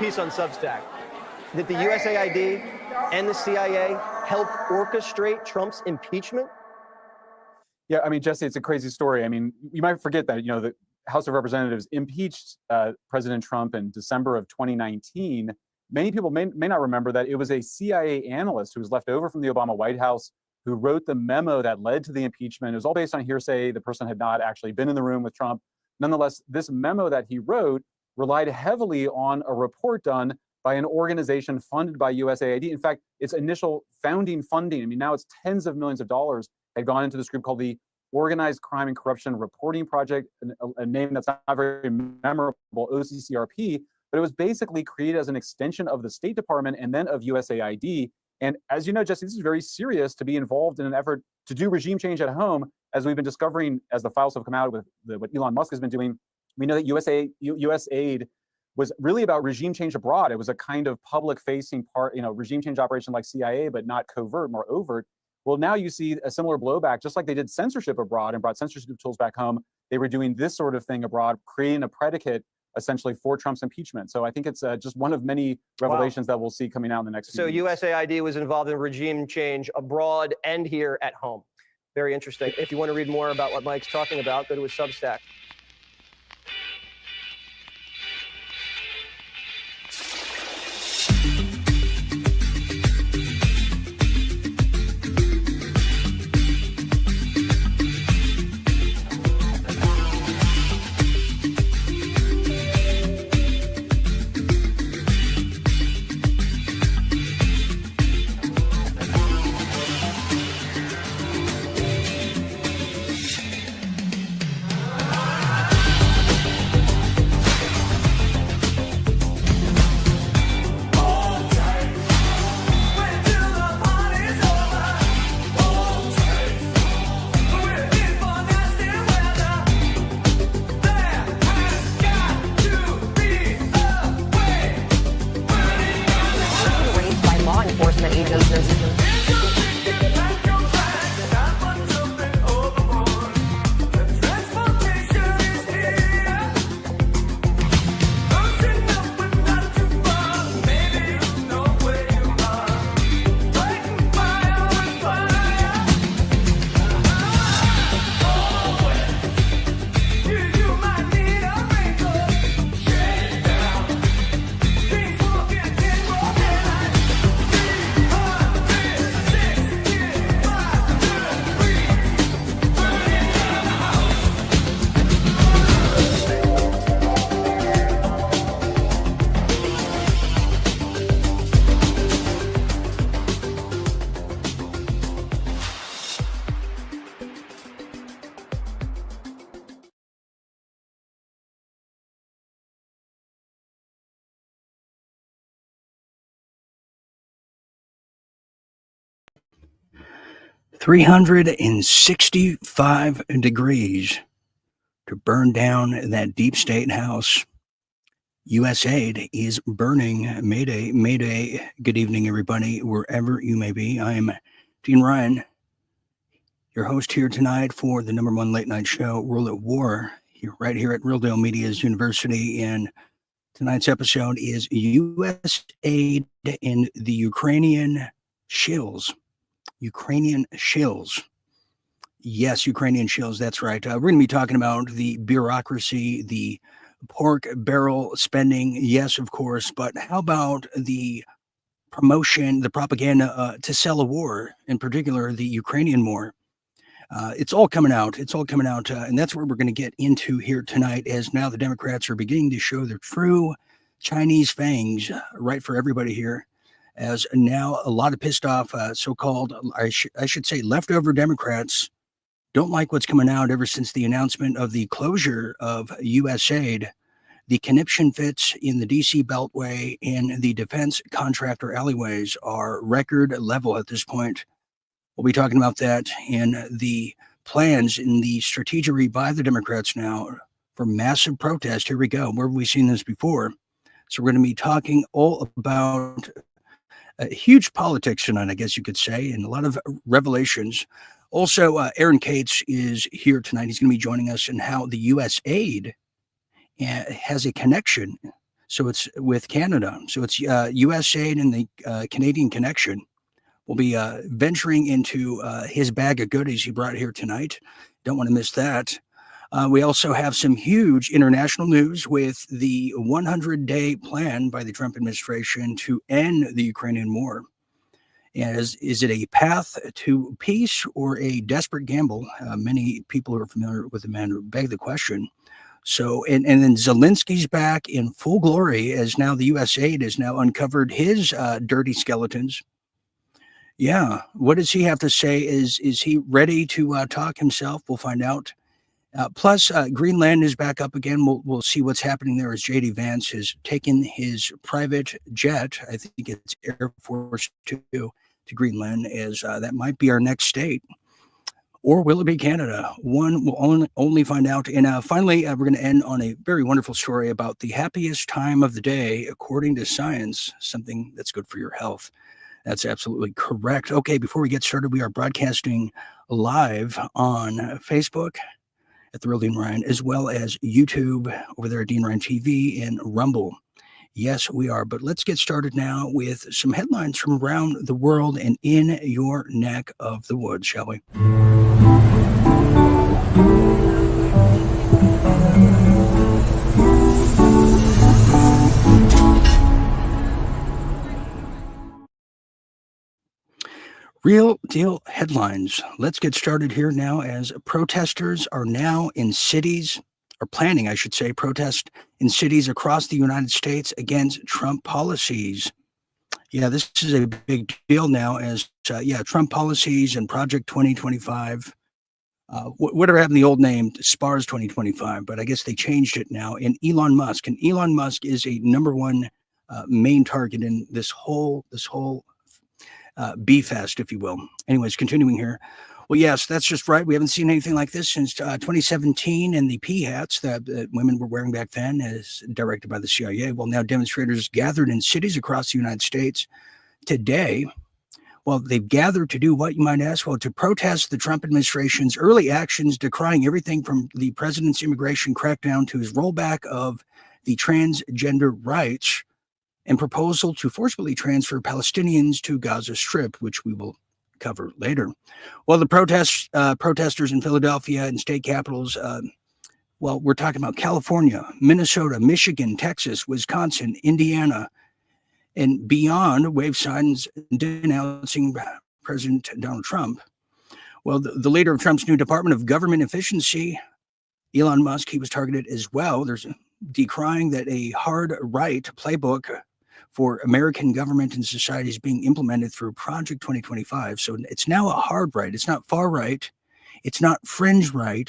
Piece on Substack that the USAID and the CIA helped orchestrate Trump's impeachment? Yeah, I mean, Jesse, it's a crazy story. I mean, you might forget that, the House of Representatives impeached President Trump in December of 2019. Many people may not remember that it was a CIA analyst who was left over from the Obama White House who wrote the memo that led to the impeachment. It was all based on hearsay. The person had not actually been in the room with Trump. Nonetheless, this memo that he wrote relied heavily on a report done by an organization funded by USAID. In fact, its initial founding funding, I mean, now it's tens of millions of dollars, had gone into this group called the Organized Crime and Corruption Reporting Project, a name that's not very memorable, OCCRP, but it was basically created as an extension of the State Department and then of USAID. And as you know, Jesse, this is very serious to be involved in an effort to do regime change at home, as we've been discovering as the files have come out with what Elon Musk has been doing. We know that USAID was really about regime change abroad. It was a kind of public-facing part, regime change operation like CIA, but not covert, more overt. Well, now you see a similar blowback, just like they did censorship abroad and brought censorship tools back home. They were doing this sort of thing abroad, creating a predicate essentially for Trump's impeachment. So I think it's just one of many revelations that we'll see coming out in the next few weeks. So USAID was involved in regime change abroad and here at home. Very interesting. If you want to read more about what Mike's talking about, go to his Substack. $365 degrees to burn down that deep state house. USAID is burning. Mayday, mayday. Good evening, everybody, wherever you may be. I am Dean Ryan, your host here tonight for the #1 late night show, World at War, right here at Real Deal Media's University. And tonight's episode is USAID and the Ukrainian Shills. Ukrainian Shills. Yes, Ukrainian Shills. That's right. We're going to be talking about the bureaucracy, the pork barrel spending. Yes, of course. But how about the promotion, the propaganda to sell a war, in particular the Ukrainian war? It's all coming out. It's all coming out. And that's what we're going to get into here tonight, as now the Democrats are beginning to show their true Chinese fangs right for everybody here. As now a lot of pissed off so-called, I should say, leftover Democrats don't like what's coming out ever since the announcement of the closure of USAID. The conniption fits in the DC Beltway and the defense contractor alleyways are record level at this point. We'll be talking about that and the plans in the strategery by the Democrats now for massive protest. Here we go. Where have we seen this before? So we're going to be talking all about huge politics tonight, I guess you could say, and a lot of revelations. Also, Aaron Cates is here tonight. He's going to be joining us in how the USAID has a connection. So it's with Canada. So it's USAID and the Canadian connection. We'll be venturing into his bag of goodies he brought here tonight. Don't want to miss that. We also have some huge international news with the 100-day plan by the Trump administration to end the Ukrainian war. Is it a path to peace or a desperate gamble? Many people who are familiar with the man beg the question. So, and then Zelensky's back in full glory, as now the USAID has now uncovered his dirty skeletons. Yeah, what does he have to say? Is he ready to talk himself? We'll find out. Plus, Greenland is back up again. We'll see what's happening there as J.D. Vance has taken his private jet, I think it's Air Force 2, to Greenland, as that might be our next state. Or will it be Canada? One will only find out. And finally, we're going to end on a very wonderful story about the happiest time of the day, according to science, something that's good for your health. That's absolutely correct. Okay, before we get started, we are broadcasting live on Facebook at The Real Dean Ryan, as well as YouTube over there at Dean Ryan TV and Rumble. Yes, we are. But let's get started now with some headlines from around the world and in your neck of the woods, shall we? Real deal headlines. Let's get started here now, as protesters are now in cities, or planning, I should say, protest in cities across the United States against Trump policies. Yeah, this is a big deal now, as, Trump policies and Project 2025, whatever happened to the old name, SPARS 2025, but I guess they changed it now, and Elon Musk. And Elon Musk is a number one main target in this whole B-fest, if you will. Anyways, continuing here. Well, yes, that's just right. We haven't seen anything like this since 2017 and the pea hats that women were wearing back then, as directed by the CIA. Well, now demonstrators gathered in cities across the United States today. Well, they've gathered to do what, you might ask? Well, to protest the Trump administration's early actions, decrying everything from the president's immigration crackdown to his rollback of the transgender rights and proposal to forcibly transfer Palestinians to Gaza Strip, which we will cover later. Well, the protesters in Philadelphia and state capitals, we're talking about California, Minnesota, Michigan, Texas, Wisconsin, Indiana, and beyond, wave signs denouncing President Donald Trump. Well, the leader of Trump's new Department of Government Efficiency, Elon Musk, he was targeted as well. There's decrying that a hard right playbook for American government and society is being implemented through Project 2025. So it's now a hard right. It's not far right. It's not fringe right.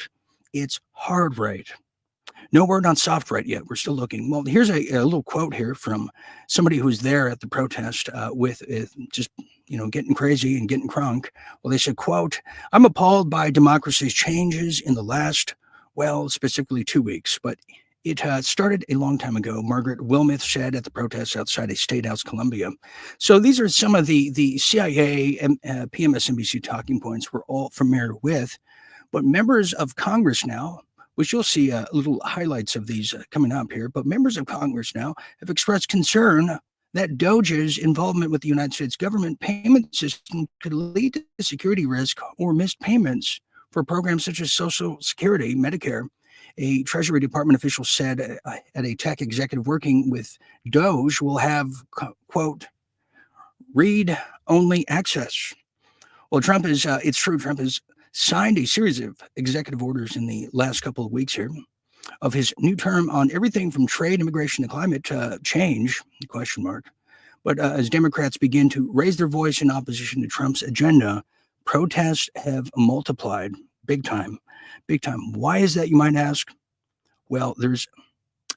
It's hard right. No word on soft right yet. We're still looking. Well, here's a little quote here from somebody who was there at the protest with just, getting crazy and getting crunk. Well, they said, quote, "I'm appalled by democracy's changes in the last, specifically 2 weeks, but it started a long time ago," Margaret Wilmoth said at the protests outside a state house, Columbia. So these are some of the CIA and PMSNBC talking points we're all familiar with. But members of Congress now, which you'll see little highlights of these coming up here, but members of Congress now have expressed concern that DOGE's involvement with the United States government payment system could lead to security risk or missed payments for programs such as Social Security, Medicare. A Treasury Department official said at a tech executive working with DOGE will have, quote, read-only access. Well, it's true, Trump has signed a series of executive orders in the last couple of weeks here of his new term on everything from trade, immigration, to climate change, question mark. But as Democrats begin to raise their voice in opposition to Trump's agenda, protests have multiplied big time, big time. Why is that, you might ask? Well,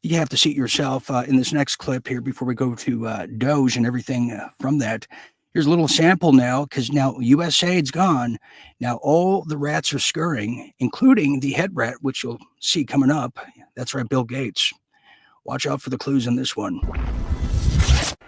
you have to see it yourself in this next clip here before we go to DOGE and everything from that. Here's a little sample now, because now USAID's gone. Now all the rats are scurrying, including the head rat, which you'll see coming up. That's right, Bill Gates. Watch out for the clues on this one.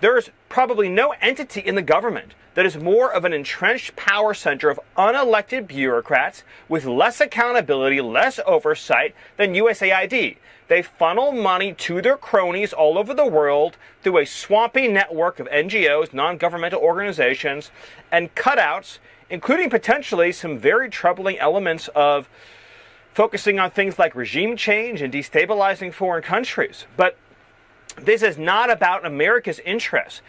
There's probably no entity in the government that is more of an entrenched power center of unelected bureaucrats with less accountability, less oversight than USAID. They funnel money to their cronies all over the world through a swampy network of NGOs, non-governmental organizations, and cutouts, including potentially some very troubling elements of focusing on things like regime change and destabilizing foreign countries. But this is not about America's interests.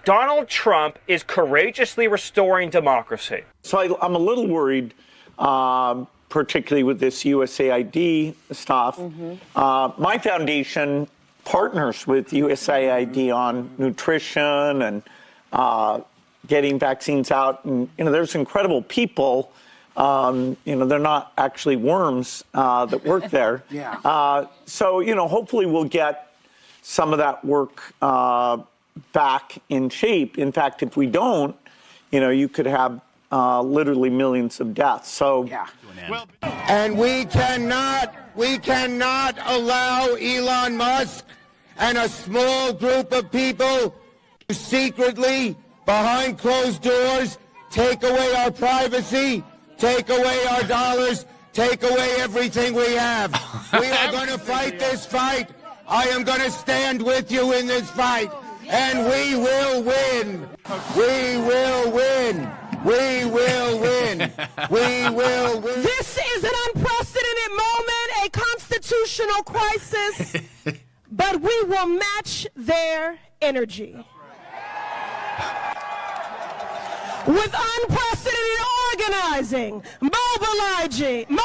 Donald Trump is courageously restoring democracy. So I'm a little worried, particularly with this USAID stuff. My foundation partners with USAID on nutrition and getting vaccines out. And, there's incredible people. They're not actually worms that work there. So, hopefully we'll get some of that work back in shape. In fact, if we don't, you could have literally millions of deaths. So, and we cannot allow Elon Musk and a small group of people to secretly, behind closed doors, take away our privacy, take away our dollars, take away everything we have. We are going to fight this fight. I am going to stand with you in this fight, and we will win. We will win. We will win. We will win. This is an unprecedented moment, a constitutional crisis, but we will match their energy. With unprecedented organizing, mobilizing,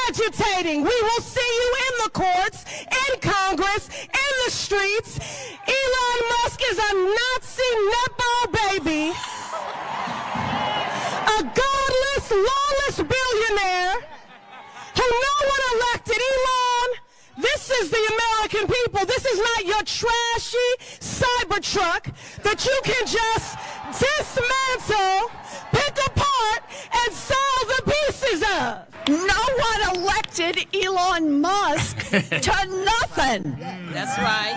agitating, we will see you in the courts, in Congress, in the streets. Elon Musk is a Nazi netball baby, a godless, lawless billionaire who no one elected. Elon, this is the American people. This is not your trashy Cybertruck that you can just dismantle, pick apart, and sell the pieces of. No one elected Elon Musk to nothing. That's right.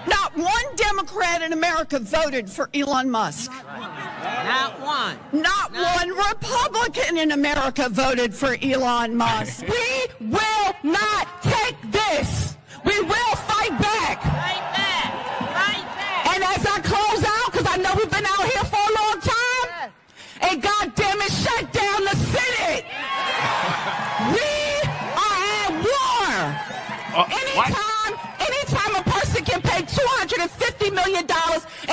Not one Democrat in America voted for Elon Musk. Not one. Not one Republican in America voted for Elon Musk. We will not take this. We will fight back. Fight back. Fight back. And as I close out, because I know we've been out here for a long time, and goddamn it, shut down the Senate. We are at war. Anytime a person can pay $250 million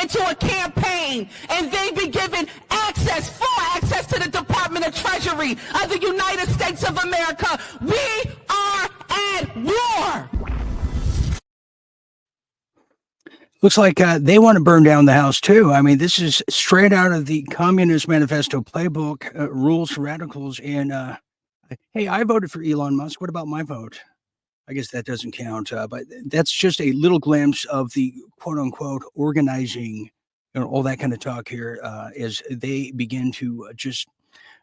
into a campaign and they be given full access to the Department of Treasury of the United States of America, we are at war. Looks like they want to burn down the house too. I mean, this is straight out of the Communist Manifesto playbook, rules for radicals. And hey, I voted for Elon Musk. What about my vote? I guess that doesn't count. But that's just a little glimpse of the quote unquote organizing, all that kind of talk here as they begin to just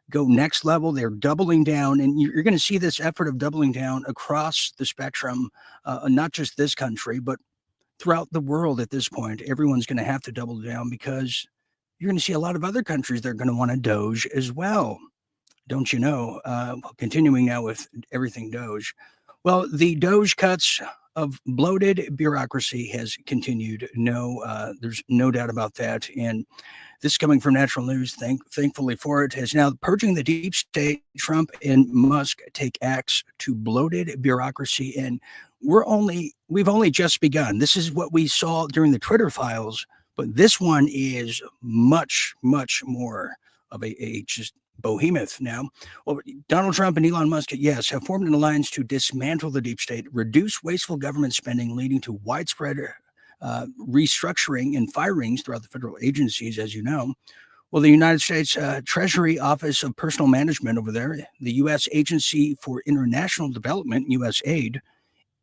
go next level. They're doubling down, and you're going to see this effort of doubling down across the spectrum, not just this country, but throughout the world at this point. Everyone's going to have to double down because you're going to see a lot of other countries that are going to want to Doge as well. Don't you know? Continuing now with everything Doge. Well, the Doge cuts of bloated bureaucracy has continued. There's no doubt about that. And this coming from Natural News, thankfully for it, is now purging the deep state. Trump and Musk take axe to bloated bureaucracy, and we've only just begun. This is what we saw during the Twitter files, but this one is much, much more of a just behemoth now. Well, Donald Trump and Elon Musk, yes, have formed an alliance to dismantle the deep state, reduce wasteful government spending, leading to widespread restructuring and firings throughout the federal agencies, as you know. Well, the United States Treasury Office of Personnel Management over there, the U.S. Agency for International Development, USAID,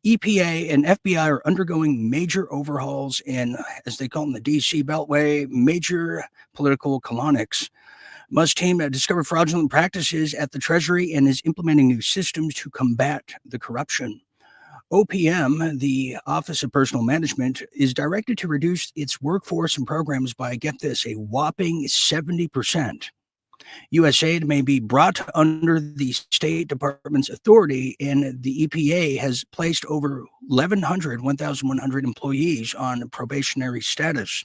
EPA, and FBI are undergoing major overhauls and, as they call it in the D.C. Beltway, major political colonics. Musk's team discovered fraudulent practices at the Treasury and is implementing new systems to combat the corruption. OPM, the Office of Personnel Management, is directed to reduce its workforce and programs by, get this, a whopping 70%. USAID may be brought under the State Department's authority, and the EPA has placed over 1,100 employees on probationary status.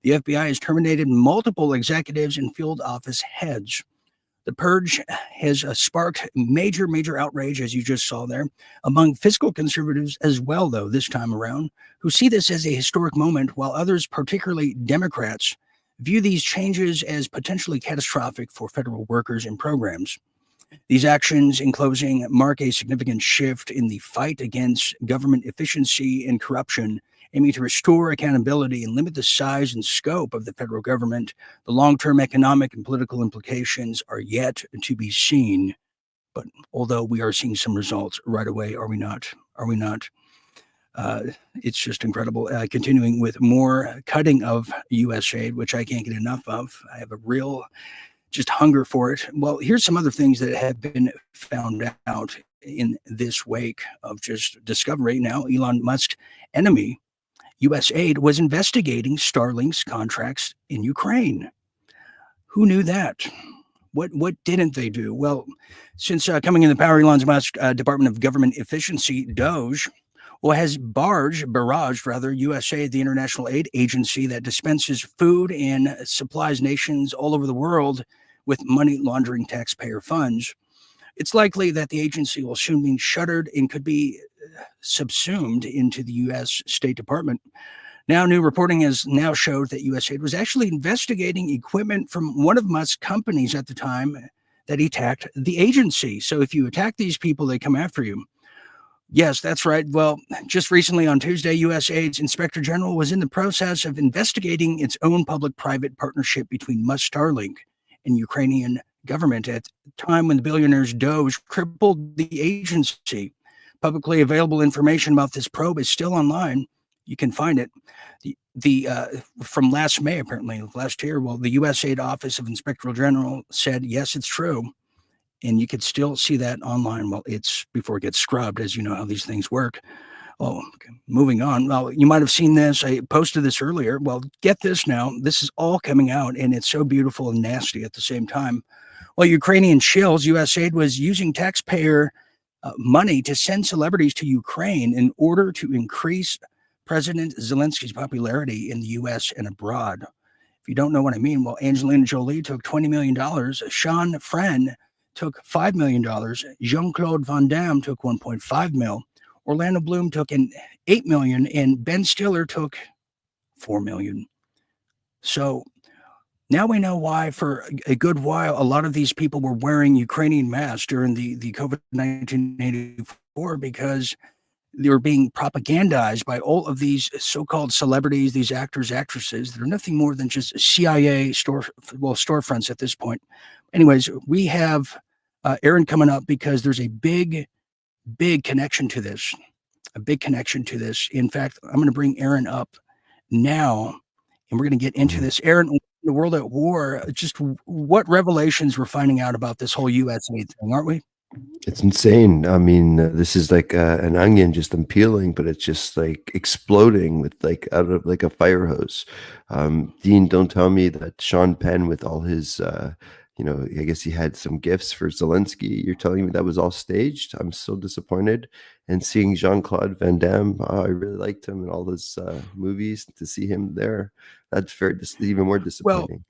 The FBI has terminated multiple executives and field office heads. The purge has sparked major outrage, as you just saw there, among fiscal conservatives as well, though, this time around, who see this as a historic moment, while others, particularly Democrats, view these changes as potentially catastrophic for federal workers and programs. These actions, in closing, mark a significant shift in the fight against government efficiency and corruption, aiming to restore accountability and limit the size and scope of the federal government. The long-term economic and political implications are yet to be seen. But although we are seeing some results right away, are we not? It's just incredible. Continuing with more cutting of USAID, which I can't get enough of. I have a real just hunger for it. Well, here's some other things that have been found out in this wake of just discovery. Now, Elon Musk's enemy, USAID, was investigating Starlink's contracts in Ukraine. Who knew that? What didn't they do? Well, since coming in the power, Elon Musk Department of Government Efficiency, DOGE, has barraged USAID, the international aid agency that dispenses food and supplies nations all over the world with money laundering taxpayer funds. It's likely that the agency will soon be shuttered and could be subsumed into the U.S. State Department. Now, new reporting has now showed that USAID was actually investigating equipment from one of Musk's companies at the time that he attacked the agency. So if you attack these people, they come after you. Yes, that's right. Well, just recently on Tuesday, USAID's Inspector General was in the process of investigating its own public-private partnership between Musk Starlink and Ukrainian government at the time when the billionaire's DOGE crippled the agency. Publicly available information about this probe is still online. You can find it. From last May, apparently, last year, well, the USAID Office of Inspector General said, yes, it's true. And you could still see that online. Well, it's before it gets scrubbed, as you know how these things work. Oh, okay. Moving on. Well, you might have seen this. I posted this earlier. Well, get this now. This is all coming out, and it's so beautiful and nasty at the same time. Well, Ukrainian Shills, USAID was using taxpayer money to send celebrities to Ukraine in order to increase President Zelensky's popularity in the U.S. and abroad. If you don't know what I mean, well, Angelina Jolie took $20 million. Sean Frenn took $5 million. Jean-Claude Van Damme took $1.5 million. Orlando Bloom took $8 million, and Ben Stiller took $4 million. So now we know why for a good while a lot of these people were wearing Ukrainian masks during the COVID-19 1984, because they were being propagandized by all of these so-called celebrities, these actors, actresses that are nothing more than just CIA storefronts at this point. Anyways, we have Aaron coming up because there's a big connection to this, In fact, I'm going to bring Aaron up now, and we're going to get into this. Aaron, the world at war, just what revelations we're finding out about this whole USAID thing, aren't we? It's insane. I mean, this is like an onion just peeling, but it's just like exploding with like out of like a fire hose. Dean, don't tell me that Sean Penn with all his, I guess he had some gifts for Zelensky. You're telling me that was all staged? I'm so disappointed. And seeing Jean-Claude Van Damme, I really liked him in all those movies. To see him there, that's even more disappointing.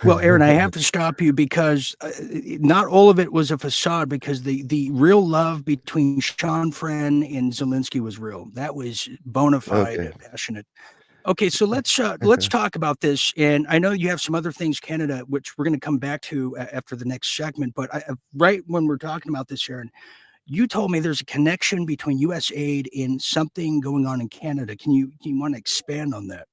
Well, Aaron, I have to stop you because not all of it was a facade, because the real love between Sean Fran and Zelensky was real. That was bona fide, passionate. Okay, so let's talk about this. And I know you have some other things, Canada, which we're going to come back to after the next segment. But right when we're talking about this, Aaron, you told me there's a connection between USAID and something going on in Canada. Can you want to expand on that?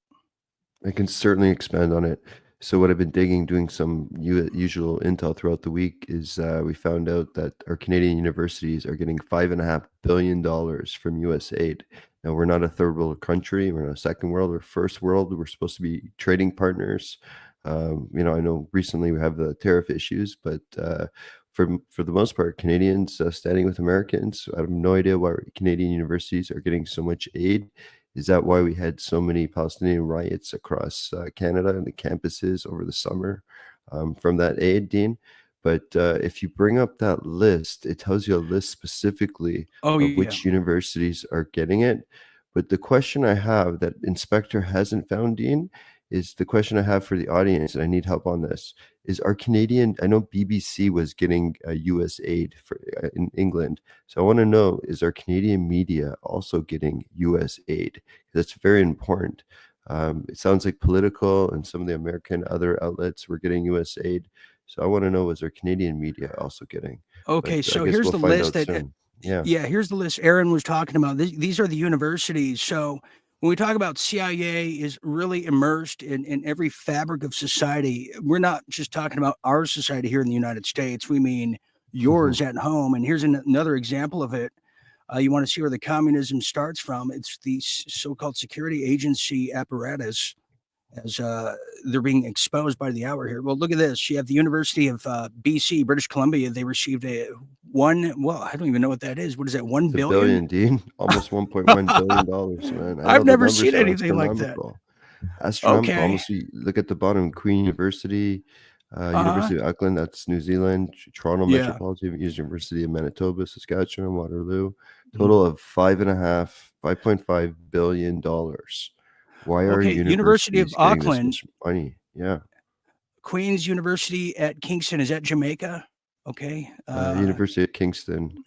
I can certainly expand on it. So what I've been digging, doing some usual intel throughout the week, is we found out that our Canadian universities are getting $5.5 billion from USAID. Now, we're not a third world country. We're not a second world. We're first world. We're supposed to be trading partners. I know recently we have the tariff issues, but for the most part, Canadians standing with Americans. I have no idea why Canadian universities are getting so much aid. Is that why we had so many Palestinian riots across Canada and the campuses over the summer from that aid, Dean? But if you bring up that list, it tells you a list specifically of which universities are getting it. But the question I have that Inspector hasn't found, Dean, is the question I have for the audience, and I need help on this, is our Canadian, I know BBC was getting USAID in England. So I want to know, is our Canadian media also getting USAID? That's very important. It sounds like Political and some of the American other outlets were getting USAID. So I want to know, is our Canadian media also getting? Okay, but so here's the list that, yeah, here's the list Aaron was talking about. These are the universities. So when we talk about CIA is really immersed in every fabric of society, we're not just talking about our society here in the United States. We mean yours at home. And here's another example of it. You want to see where the communism starts from. It's the so-called security agency apparatus, as they're being exposed by the hour here. Well, look at this. You have the University of BC, British Columbia. They received I don't even know what that is. What is that, $1 billion? Dean. Almost $1.1 billion, man. I've never seen anything like that. Astronomical. Almost, look at the bottom, Queen University, University of Auckland, that's New Zealand, Toronto Metropolitan University of Manitoba, Saskatchewan, Waterloo. Total of $5.5 billion. Why are University of Auckland money? Yeah. Queen's University at Kingston, is that Jamaica? Okay. University of Kingston.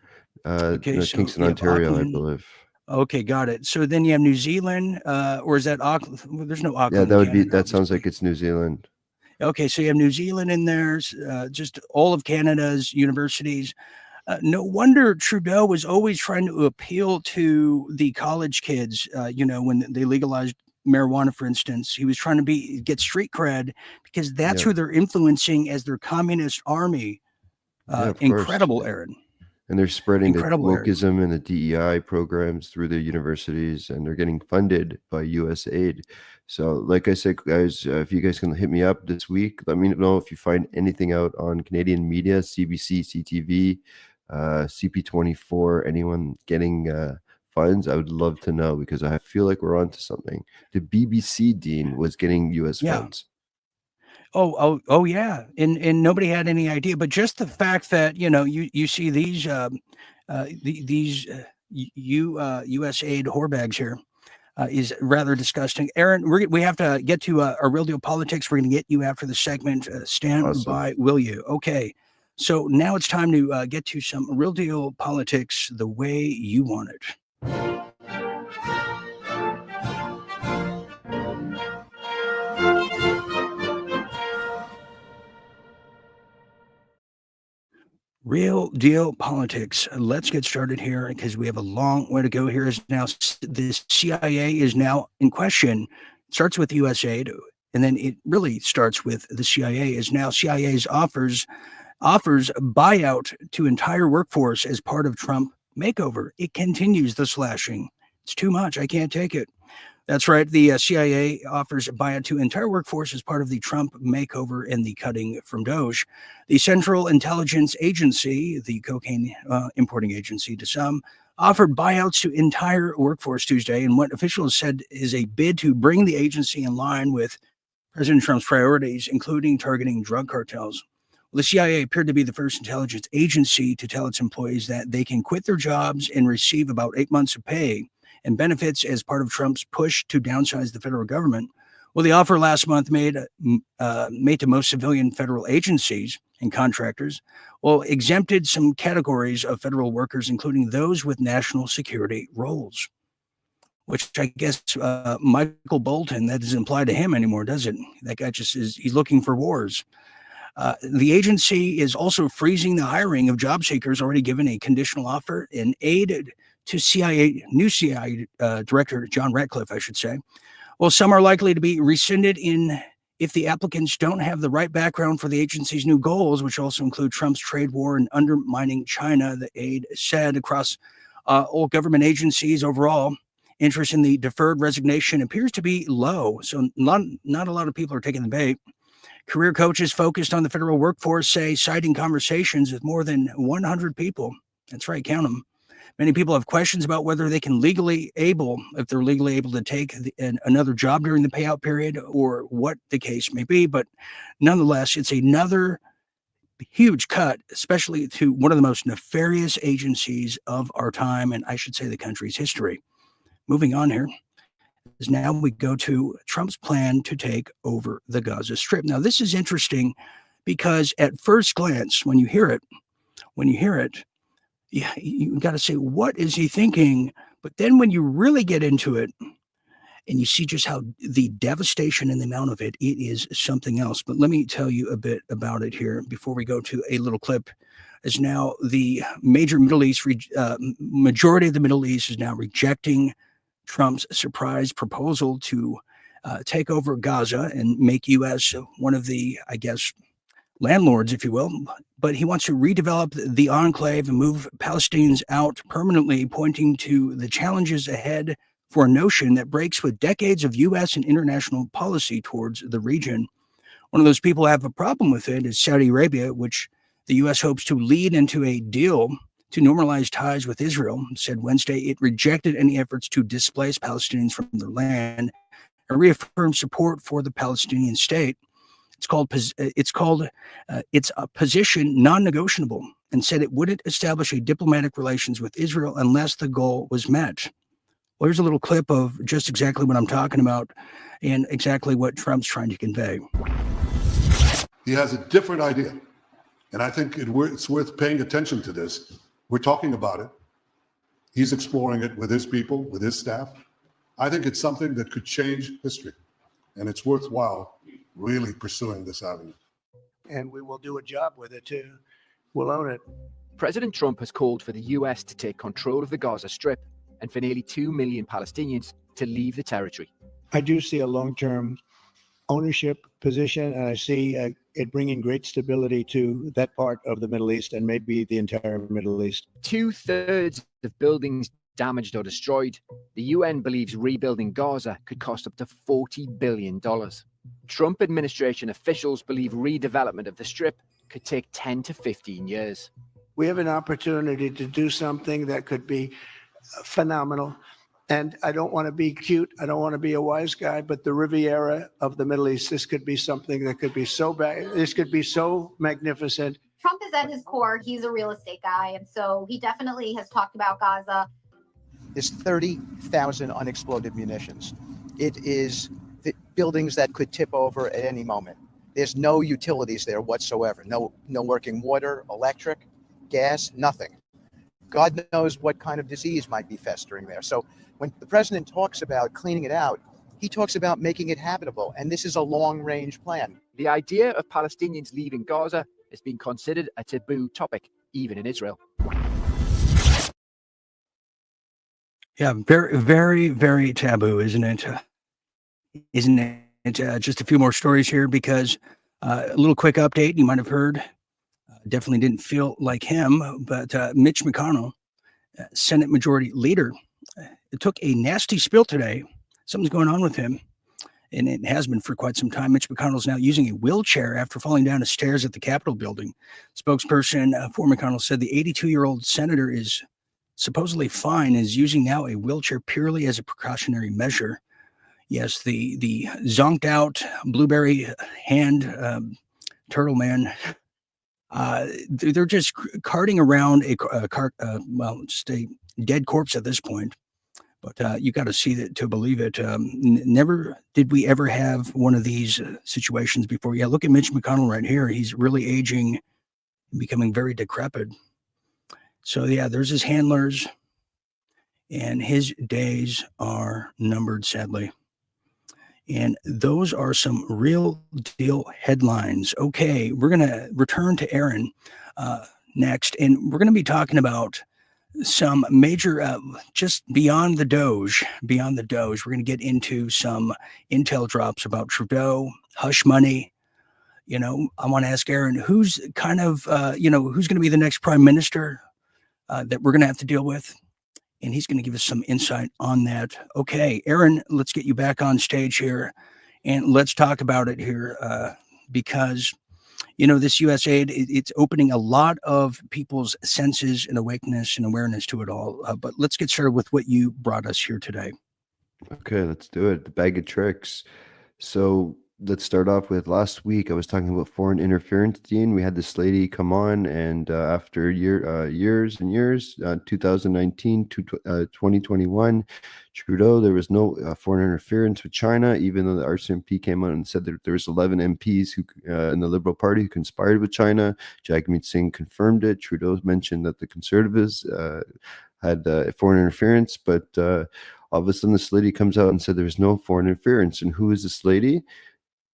Kingston, Ontario, Auckland, I believe. Okay, got it. So then you have New Zealand, or is that Auckland? Well, there's no Auckland. Yeah, that sounds like it's New Zealand. Okay, so you have New Zealand in there, just all of Canada's universities. No wonder Trudeau was always trying to appeal to the college kids, when they legalized marijuana, for instance. He was trying to get street cred, because that's who they're influencing as their communist army. Incredible, Aaron. And they're spreading the wokeism and the DEI programs through the universities, and they're getting funded by USAID. So like I said, guys, if you guys can hit me up this week, let me know if you find anything out on Canadian media, CBC, CTV, CP24, anyone getting funds. I would love to know, because I feel like we're onto something. The BBC, Dean, was getting US funds. Oh yeah, and nobody had any idea. But just the fact that you see these USAID whorebags here is rather disgusting. Aaron, we have to get to our Real Deal Politics. We're going to get you after the segment. Stand by, will you? Okay. So now it's time to get to some Real Deal Politics the way you want it. Real Deal Politics. Let's get started here, because we have a long way to go. Here is now the CIA is now in question. It starts with USAID, and then it really starts with the CIA. Is now CIA's offers buyout to entire workforce as part of Trump makeover. It continues the slashing. It's too much. I can't take it. That's right. The CIA offers a buyout to entire workforce as part of the Trump makeover and the cutting from DOGE. The Central Intelligence Agency, the cocaine importing agency to some, offered buyouts to entire workforce Tuesday in what officials said is a bid to bring the agency in line with President Trump's priorities, including targeting drug cartels. The CIA appeared to be the first intelligence agency to tell its employees that they can quit their jobs and receive about 8 months of pay and benefits as part of Trump's push to downsize the federal government. Well, the offer last month made to most civilian federal agencies and contractors, exempted some categories of federal workers, including those with national security roles, which I guess Michael Bolton, that doesn't apply to him anymore, does it? That guy he's looking for wars. The agency is also freezing the hiring of job seekers already given a conditional offer in aid to new CIA Director John Ratcliffe, I should say. Well, some are likely to be rescinded if the applicants don't have the right background for the agency's new goals, which also include Trump's trade war and undermining China. The aid said across all government agencies overall, interest in the deferred resignation appears to be low. So not a lot of people are taking the bait. Career coaches focused on the federal workforce say, citing conversations with more than 100 people. That's right, count them. Many people have questions about whether they can if they're legally able to take another job during the payout period or what the case may be. But nonetheless, it's another huge cut, especially to one of the most nefarious agencies of our time, and I should say the country's history. Moving on here, is now we go to Trump's plan to take over the Gaza Strip. Now, this is interesting because at first glance, when you hear it, you got to say, what is he thinking? But then when you really get into it and you see just how the devastation and the amount of it is something else. But let me tell you a bit about it here before we go to a little clip. As now the major Middle East, majority of the Middle East is now rejecting Trump's surprise proposal to take over Gaza and make U.S. one of the, I guess, landlords, if you will. But he wants to redevelop the enclave and move Palestinians out permanently, pointing to the challenges ahead for a notion that breaks with decades of U.S. and international policy towards the region. One of those people who have a problem with it is Saudi Arabia, which the U.S. hopes to lead into a deal to normalize ties with Israel. Said Wednesday it rejected any efforts to displace Palestinians from their land and reaffirmed support for the Palestinian state. It's a position non-negotiable, and said it wouldn't establish a diplomatic relations with Israel unless the goal was met. Well, here's a little clip of just exactly what I'm talking about and exactly what Trump's trying to convey. He has a different idea, and I think it's worth paying attention to this. We're talking about it. He's exploring it with his people, with his staff. I think it's something that could change history, and it's worthwhile really pursuing this avenue. And we will do a job with it too. We'll own it. President Trump has called for the US to take control of the Gaza Strip and for nearly 2 million Palestinians to leave the territory. I do see a long-term ownership position, and I see it bringing great stability to that part of the Middle East and maybe the entire Middle East. 2/3 of buildings damaged or destroyed. The UN believes rebuilding Gaza could cost up to $40 billion. Trump administration officials believe redevelopment of the Strip could take 10 to 15 years. We have an opportunity to do something that could be phenomenal. And I don't want to be cute. I don't want to be a wise guy, but the Riviera of the Middle East, this could be something that could be so bad. This could be so magnificent. Trump is at his core. He's a real estate guy. And so he definitely has talked about Gaza. There's 30,000 unexploded munitions. It is the buildings that could tip over at any moment. There's no utilities there whatsoever. No working water, electric, gas, nothing. God knows what kind of disease might be festering there. So when the president talks about cleaning it out, he talks about making it habitable. And this is a long-range plan. The idea of Palestinians leaving Gaza is being considered a taboo topic, even in Israel. Yeah, very, very, very taboo, isn't it? Isn't it? Just a few more stories here because a little quick update. You might have heard, definitely didn't feel like him, but Mitch McConnell, Senate Majority Leader, it took a nasty spill today. Something's going on with him, and it has been for quite some time. Mitch McConnell is now using a wheelchair after falling down the stairs at the Capitol building. Spokesperson for McConnell said the 82-year-old senator is supposedly fine, is using now a wheelchair purely as a precautionary measure. Yes, the zonked out blueberry hand turtle man They're just carting around just a dead corpse at this point. But you got to see it to believe it. Never did we ever have one of these situations before. Yeah, look at Mitch McConnell right here. He's really aging, becoming very decrepit. So yeah, there's his handlers, and his days are numbered, sadly. And those are some real deal headlines. Okay, we're going to return to Aaron next, and we're going to be talking about some major, just beyond the DOGE. Beyond the DOGE, we're going to get into some intel drops about Trudeau, hush money. You know, I want to ask Aaron, who's kind of, who's going to be the next prime minister that we're going to have to deal with? And he's going to give us some insight on that. Okay, Aaron, let's get you back on stage here, and let's talk about it here because, this USAID, it's opening a lot of people's senses and awakeness and awareness to it all. But let's get started with what you brought us here today. Okay, let's do it. The bag of tricks. So let's start off with last week. I was talking about foreign interference, Dean. We had this lady come on, and after years and years, 2019 to 2021, Trudeau, there was no foreign interference with China, even though the RCMP came out and said that there was 11 MPs who in the Liberal Party who conspired with China. Jagmeet Singh confirmed it. Trudeau mentioned that the Conservatives had foreign interference, but all of a sudden this lady comes out and said there's no foreign interference. And who is this lady?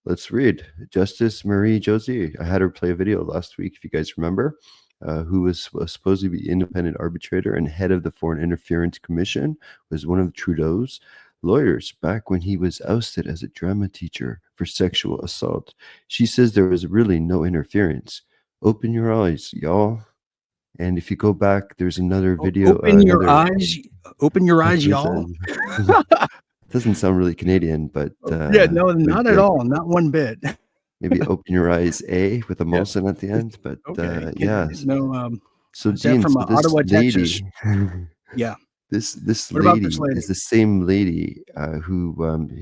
Let's read. Justice Marie-Josée. I had her play a video last week, if you guys remember, who was supposed to be independent arbitrator and head of the Foreign Interference Commission, was one of Trudeau's lawyers back when he was ousted as a drama teacher for sexual assault. She says there was really no interference. Open your eyes, y'all. And if you go back, there's another video. Open your eyes. Open your eyes, y'all. Doesn't sound really Canadian, but yeah, no, not at all, not one bit. Maybe open your eyes, with a Molson at the end. But yeah, no. So is Dean, that from so Ottawa, lady, Texas? Yeah. This What about lady this lady? is the same lady who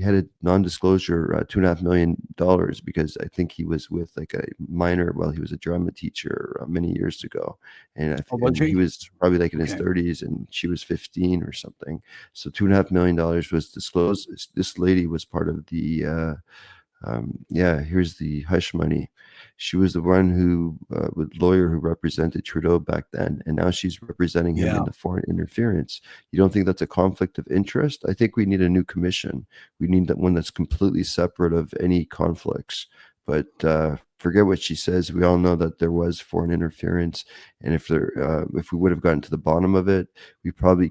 had a non-disclosure $2.5 million because I think he was with like a minor while he was a drama teacher many years ago, and and he was probably like in his 30s and she was 15 or something. So $2.5 million was disclosed. This lady was part of the here's the hush money. She was the one who lawyer who represented Trudeau back then, and now she's representing him in the foreign interference. You don't think that's a conflict of interest? I think we need a new commission. We need that one that's completely separate of any conflicts. But forget what she says. We all know that there was foreign interference, and if we would have gotten to the bottom of it,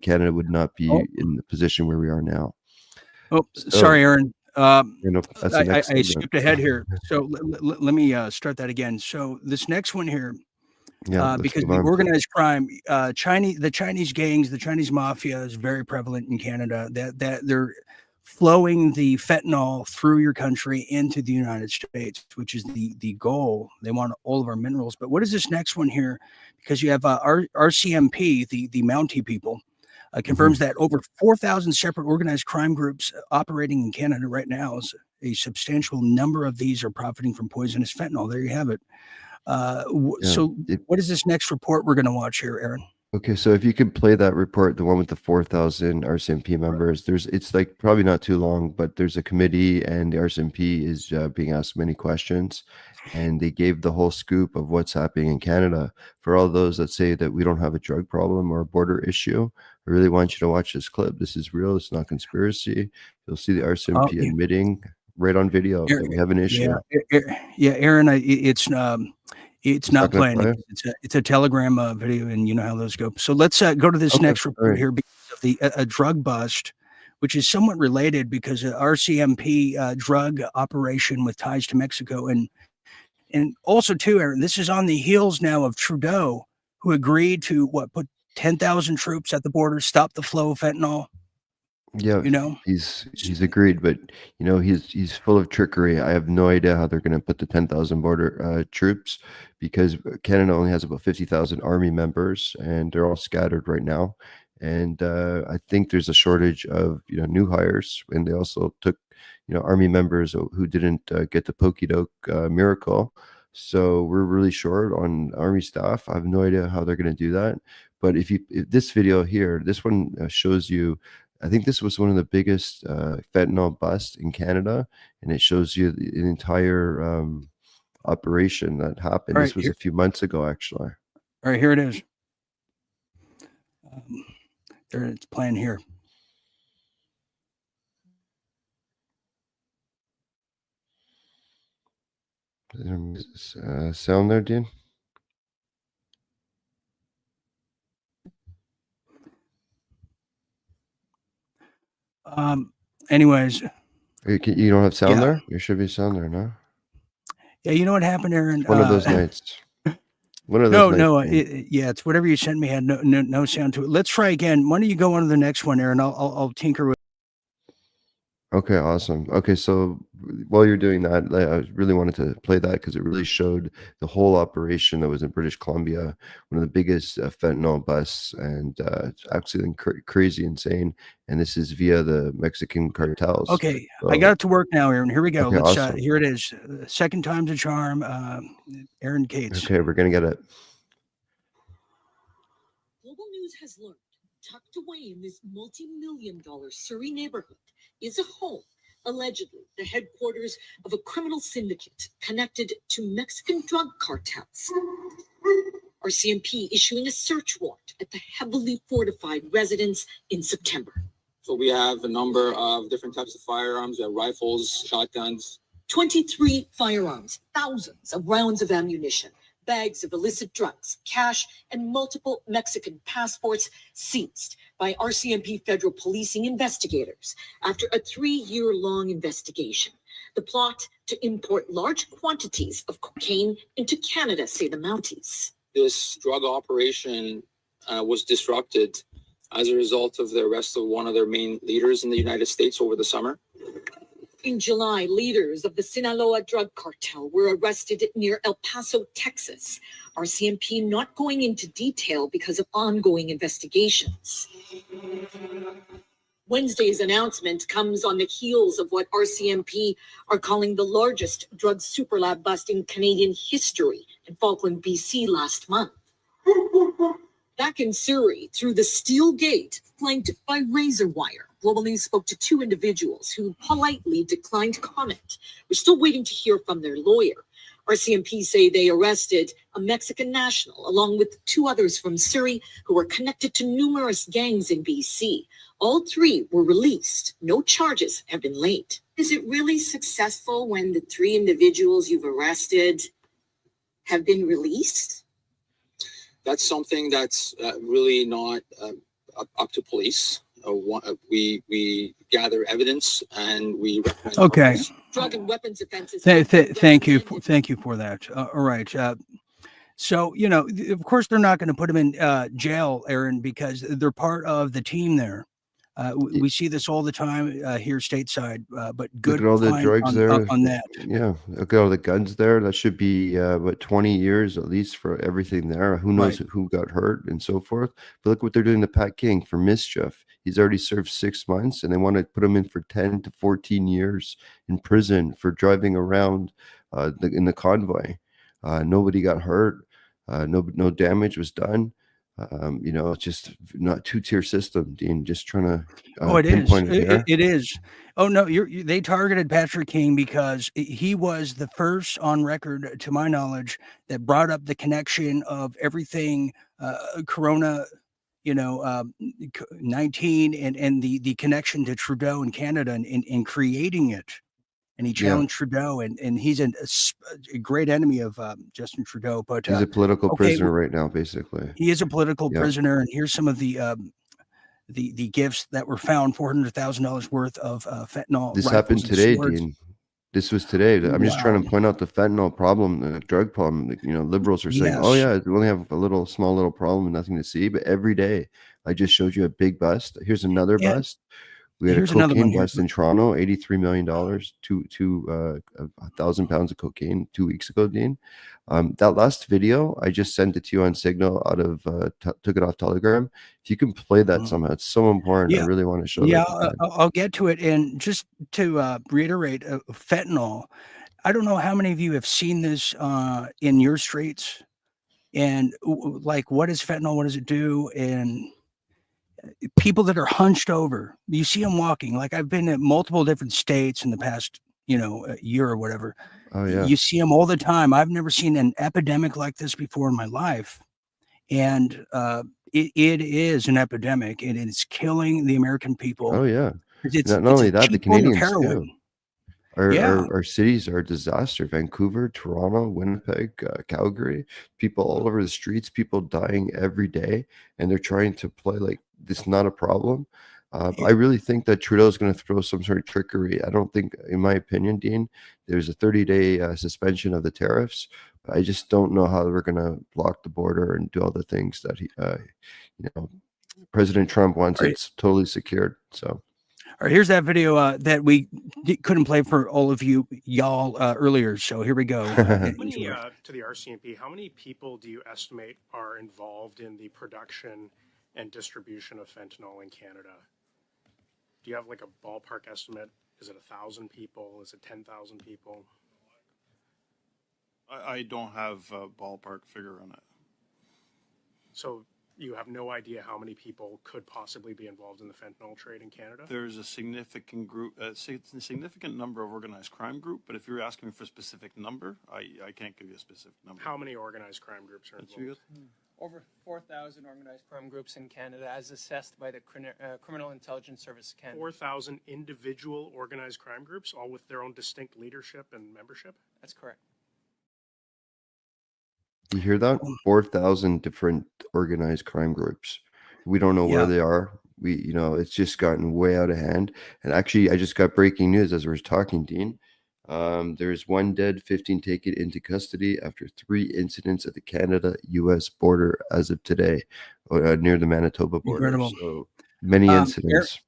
Canada would not be in the position where we are now. Oh, sorry, Aaron. I I skipped ahead here. So let me start that again. So this next one here, because the organized crime, the Chinese gangs, the Chinese mafia is very prevalent in Canada. That they're flowing the fentanyl through your country into the United States, which is the goal. They want all of our minerals. But what is this next one here? Because you have RCMP, the Mountie people. Confirms that over 4,000 separate organized crime groups operating in Canada right now. Is a substantial number of these are profiting from poisonous fentanyl. There you have it. So what is this next report we're going to watch here, Aaron? Okay, so if you could play that report, the one with the 4,000 RCMP members, it's like probably not too long, but there's a committee and the RCMP is being asked many questions, and they gave the whole scoop of what's happening in Canada. For all those that say that we don't have a drug problem or a border issue, I really want you to watch this clip. This is real. It's not conspiracy. You'll see the RCMP admitting right on video that we have an issue. Yeah, Aaron, it's not playing. It's a Telegram video, and you know how those go. So let's go to this next report here because of a drug bust, which is somewhat related because RCMP drug operation with ties to Mexico, and also too, Aaron, this is on the heels now of Trudeau, who agreed to put 10,000 troops at the border, stop the flow of fentanyl. Yeah, he's agreed, but he's full of trickery. I have no idea how they're going to put the 10,000 border troops, because Canada only has about 50,000 army members, and they're all scattered right now. And I think there's a shortage of new hires, and they also took army members who didn't get the Pokey Doke miracle So we're really short on Army staff. I have no idea how they're going to do that. But if this video here, this one shows you, I think this was one of the biggest fentanyl busts in Canada, and it shows you an entire operation that happened. All right, this was a few months ago, actually. All right, here it is. There, it's playing here. Sound there, Dean? Anyways, you don't have sound yeah. there? There should be sound there, no? Yeah, you know what happened, Aaron? One of those nights. One of those nights. Yeah, it's whatever you sent me had no sound to it. Let's try again. Why don't you go on to the next one, Aaron? I'll tinker with. Okay, awesome. Okay, so while you're doing that, I really wanted to play that because it really showed the whole operation that was in British Columbia, one of the biggest fentanyl busts, and it's absolutely crazy, insane. And this is via the Mexican cartels. Okay, so, I got it to work now, Aaron. Here we go. Okay, Let's. awesome. Here it is. Second time's a charm. Aaron Cates. Okay, we're gonna get it. Global News has learned tucked away in this multi-million-dollar Surrey neighborhood is a home, allegedly the headquarters of a criminal syndicate connected to Mexican drug cartels. RCMP issuing a search warrant at the heavily fortified residence in September. So we have a number of different types of firearms. We have rifles, shotguns. 23 firearms, thousands of rounds of ammunition, bags of illicit drugs, cash, and multiple Mexican passports seized by RCMP federal policing investigators after a 3-year-long investigation. The plot to import large quantities of cocaine into Canada, say the Mounties. This drug operation was disrupted as a result of the arrest of one of their main leaders in the United States over the summer. In July, leaders of the Sinaloa drug cartel were arrested near El Paso, Texas. RCMP not going into detail because of ongoing investigations. Wednesday's announcement comes on the heels of what RCMP are calling the largest drug superlab bust in Canadian history in Falkland, BC last month. Back in Surrey, through the steel gate flanked by razor wire, Global News spoke to 2 individuals who politely declined comment. We're still waiting to hear from their lawyer. RCMP say they arrested a Mexican national along with 2 others from Surrey who were connected to numerous gangs in BC. All 3 were released. No charges have been laid. Is it really successful when the 3 individuals you've arrested have been released? That's something that's really not up to police. We gather evidence and we recommend. Okay. Drug and weapons offenses. Thank you for that. All right. So, you know, of course, they're not going to put them in jail, Aaron, because they're part of the team there. We see this all the time here stateside, but good. Look at all the drugs there. On that. Yeah. Look at all the guns there. That should be, 20 years at least for everything there. Who knows who got hurt and so forth. But look what they're doing to Pat King for mischief. He's already served 6 months and they want to put him in for 10 to 14 years in prison for driving around in the convoy. Nobody got hurt. No damage was done. You know, it's just not 2-tier system, Dean. Just trying to it is. it. It is. Oh no, they targeted Patrick King because he was the first on record, to my knowledge, that brought up the connection of everything Corona, 19 and the connection to Trudeau in Canada and creating it. And he challenged Trudeau, and he's a great enemy of Justin Trudeau. But he's a political prisoner right now, basically. He is a political prisoner, and here's some of the gifts that were found: $400,000 worth of fentanyl. This happened today, Dean. This was today. I'm just trying to point out the fentanyl problem, the drug problem. You know, liberals are saying, "Oh yeah, we only have a small little problem, nothing to see." But every day, I just showed you a big bust. Here's another bust. We had a cocaine bust in Toronto, $83 million, 1,000 pounds of cocaine 2 weeks ago, Dean. That last video, I just sent it to you on Signal took it off Telegram. If you can play that somehow, it's so important. I really want to show that. I'll get to it. And just to reiterate, fentanyl, I don't know how many of you have seen this in your streets, and like, what is fentanyl? What does it do? And people that are hunched over, you see them walking. Like, I've been in multiple different states in the past, year or whatever. Oh yeah. You see them all the time. I've never seen an epidemic like this before in my life. And it is an epidemic. It is killing the American people. Oh yeah. It's Not only that, the cheap form of Canadians heroin. too. Yeah. Our cities are a disaster. Vancouver, Toronto, Winnipeg, Calgary, people all over the streets, people dying every day, and they're trying to play like this not a problem. I really think that Trudeau is going to throw some sort of trickery. I don't think, in my opinion, Dean, there's a 30-day suspension of the tariffs. I just don't know how we're going to block the border and do all the things that President Trump wants. Right. It's totally secured. So. All right, here's that video that we couldn't play for all of y'all earlier. So here we go. To the RCMP, how many people do you estimate are involved in the production and distribution of fentanyl in Canada? Do you have like a ballpark estimate? Is it 1,000 people? Is it 10,000 people? I don't have a ballpark figure on it. So you have no idea how many people could possibly be involved in the fentanyl trade in Canada? There's a significant group, a significant number of organized crime group, but if you're asking me for a specific number, I can't give you a specific number. How many organized crime groups are involved? Over 4,000 organized crime groups in Canada, as assessed by the Criminal Intelligence Service Canada. 4,000 individual organized crime groups, all with their own distinct leadership and membership? That's correct. You hear that? 4,000 different organized crime groups. We don't know where they are. It's just gotten way out of hand. And actually, I just got breaking news as we were talking, Dean. There's 1 dead, 15 taken into custody after 3 incidents at the Canada-U.S. border as of today, near the Manitoba border. Incredible. So many incidents.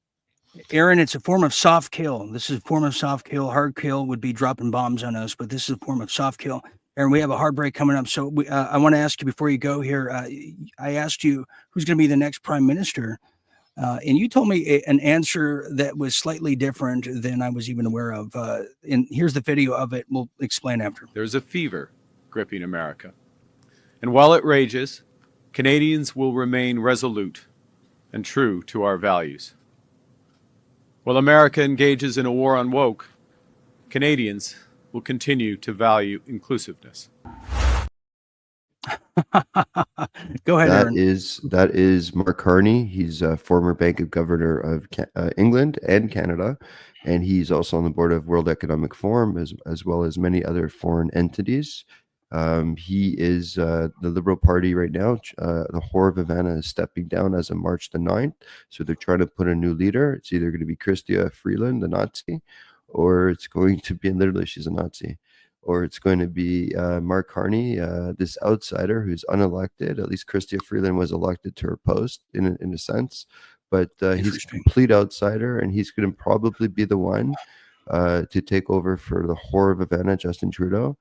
Aaron, it's a form of soft kill. This is a form of soft kill. Hard kill would be dropping bombs on us, but this is a form of soft kill. Aaron, we have a hard break coming up. So I want to ask you before you go here, I asked you who's going to be the next prime minister. And you told me an answer that was slightly different than I was even aware of. And here's the video of it. We'll explain after. There's a fever gripping America. And while it rages, Canadians will remain resolute and true to our values. While America engages in a war on woke, Canadians will continue to value inclusiveness. Go ahead, Aaron. That is Mark Carney. He's a former Bank of Governor of England and Canada, and he's also on the board of World Economic Forum as well as many other foreign entities. He is the Liberal Party right now. The Whore of Havana is stepping down as of March the 9th, so they're trying to put a new leader. It's either going to be Chrystia Freeland, the Nazi, or it's going to be, and literally she's a Nazi, or it's going to be Mark Carney, this outsider who's unelected. At least Chrystia Freeland was elected to her post in a sense, but he's a complete outsider, and he's going to probably be the one to take over for the Whore of Havana, Justin Trudeau.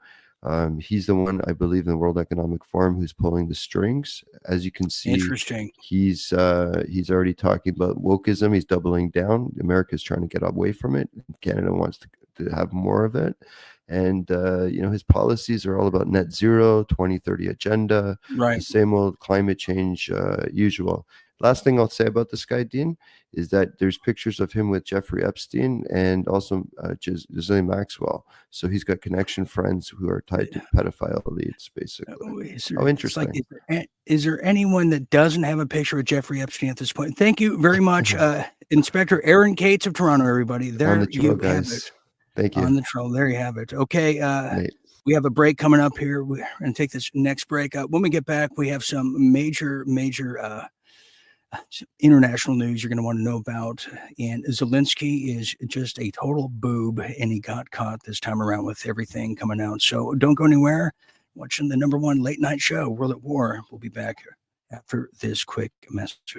He's the one, I believe, in the World Economic Forum who's pulling the strings. As you can see, he's already talking about wokeism. He's doubling down. America's trying to get away from it. Canada wants to have more of it. And, his policies are all about net zero, 2030 agenda, right? The same old climate change usual. Last thing I'll say about this guy, Dean, is that there's pictures of him with Jeffrey Epstein and also Ghislaine Maxwell. So he's got connection friends who are tied to pedophile elites, basically. Oh, interesting. Is there anyone that doesn't have a picture of Jeffrey Epstein at this point? Thank you very much, Inspector Aaron Cates of Toronto, everybody. There on the trail, you guys. have it. Thank you. On the trail. There you have it. Okay. We have a break coming up here. We're going to take this next break. When we get back, we have some major international news you're going to want to know about. And Zelensky is just a total boob, and he got caught this time around with everything coming out. So don't go anywhere. Watching the #1 late night show, World at War. We'll be back after this quick message.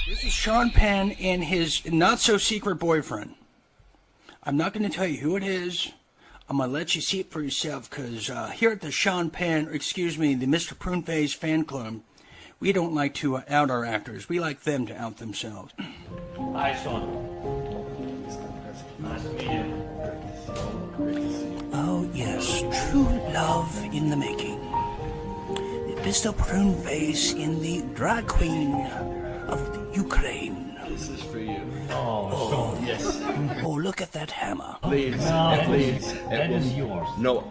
This is Sean Penn and his not-so-secret boyfriend. I'm not going to tell you who it is. I'm going to let you see it for yourself, because here at the Sean Penn, the Mr. Pruneface fan club, We don't like to out our actors. We like them to out themselves. Hi, Sean. Nice to meet you. Oh, yes. True love in the making. The pistol prune face in the drag queen of the Ukraine. This is for you. Oh, Sean, yes. Oh, look at that hammer. Please, No, please. that is yours. No,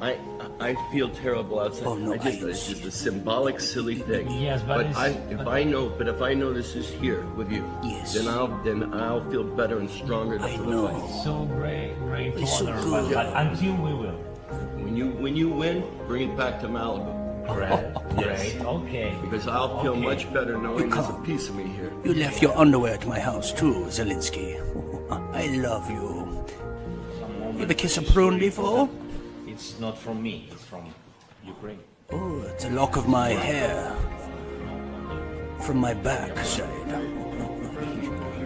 I feel terrible outside. Oh, no, it's just a symbolic, silly thing. Yes, but if I know this is here with you, yes, then I'll feel better and stronger to fight. It's so great to It's so honor, good. But until we will. When you win, bring it back to Malibu. Yes. Okay. Because I'll feel much better knowing there's a piece of me here. You left your underwear at my house too, Zelensky. I love you. You ever kiss a prune before? It's not from me. It's from Ukraine. Oh, it's a lock of my hair. From my backside.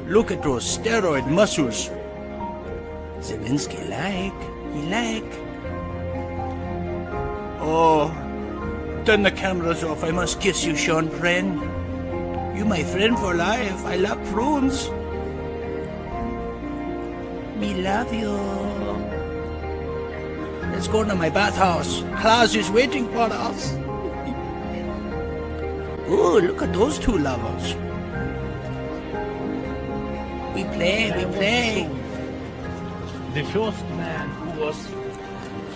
Look at those steroid muscles. Zelensky he like. Oh, turn the cameras off. I must kiss you, Sean, friend. You my friend for life. I love prunes. Me love you. Let's go to my bathhouse. Klaus is waiting for us. Oh, look at those two lovers. We play. The first man who was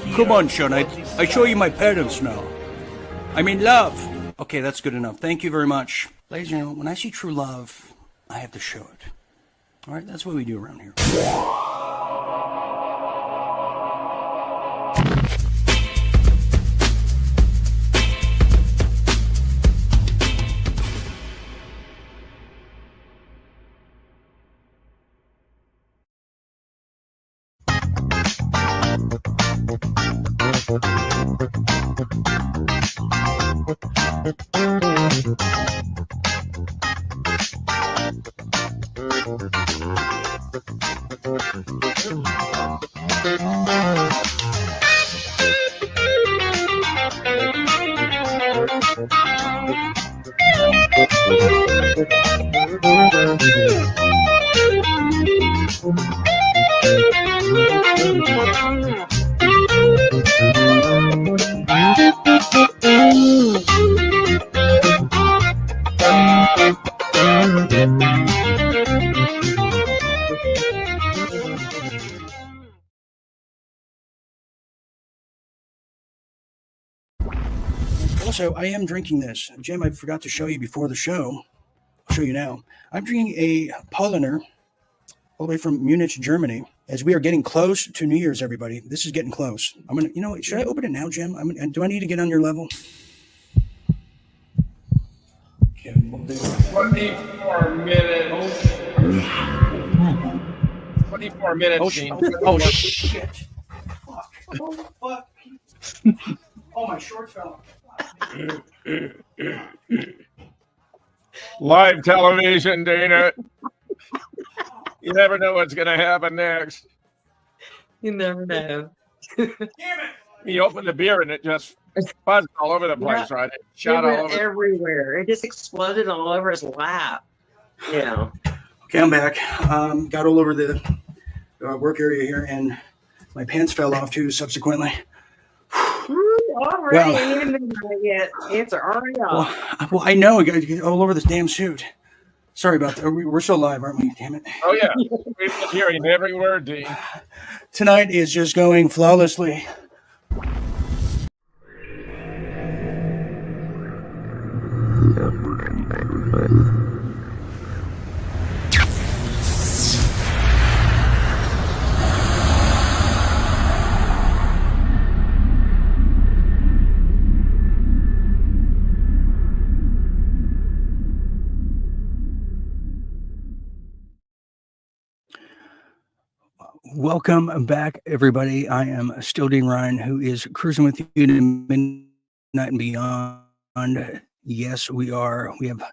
here. Come on, Sean. I show you my parents now. I mean, love. Okay, that's good enough. Thank you very much. Ladies and gentlemen, when I see true love, I have to show it. All right, that's what we do around here. Also, I am drinking this. Jim, I forgot to show you before the show. I'll show you now. I'm drinking a Polliner all the way from Munich, Germany. As we are getting close to New Year's, everybody. This is getting close. I'm going to, you know what? Should I open it now, Jim? Do I need to get on your level? 24 minutes. 24 minutes. Oh, shit. Oh, fuck. Oh, my short fell. Live television, Dana. You never know what's going to happen next. You never know. Damn it! You opened the beer and it just buzzed all over the place, right? It shot all over. Everywhere. It just exploded all over his lap. Yeah. Okay, I'm back. Got all over the work area here, and my pants fell off too subsequently. Already, ain't even done yet. It's already off. Well, I know. I got all over this damn suit. Sorry about that. We're still live, aren't we? Damn it. Oh, yeah. We've been hearing every word, Dean. Tonight is just going flawlessly. Welcome back, everybody. I am still Dean Ryan, who is cruising with you to midnight and beyond. Yes, we are. We have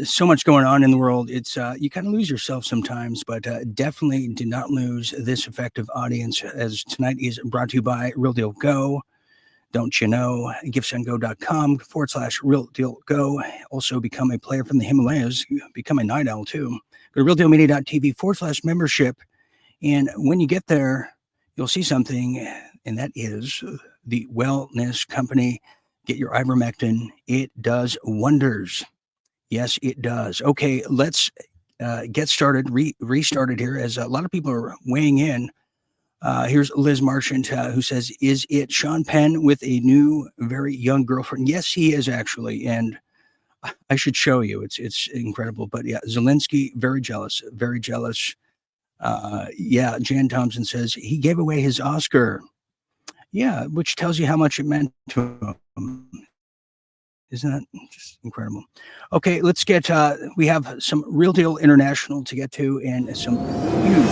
so much going on in the world. It's you kind of lose yourself sometimes, but definitely do not lose this effective audience, as tonight is brought to you by Real Deal Go. Don't you know? giftsandgo.com/realdealgo. Also become a player from the Himalayas. Become a night owl too. Go to realdealmedia.tv/membership. And when you get there, you'll see something, and that is the wellness company. Get your Ivermectin. It does wonders. Yes, it does. Okay, let's get started, restarted here, as a lot of people are weighing in. Here's Liz Marchant, who says, is it Sean Penn with a new, very young girlfriend? Yes, he is actually. And I should show you. It's incredible. But yeah, Zelensky, very jealous, very jealous. Yeah, Jan Thompson says he gave away his Oscar. Yeah, which tells you how much it meant to him. Isn't that just incredible? Okay, let's get, we have some Real Deal International to get to and some huge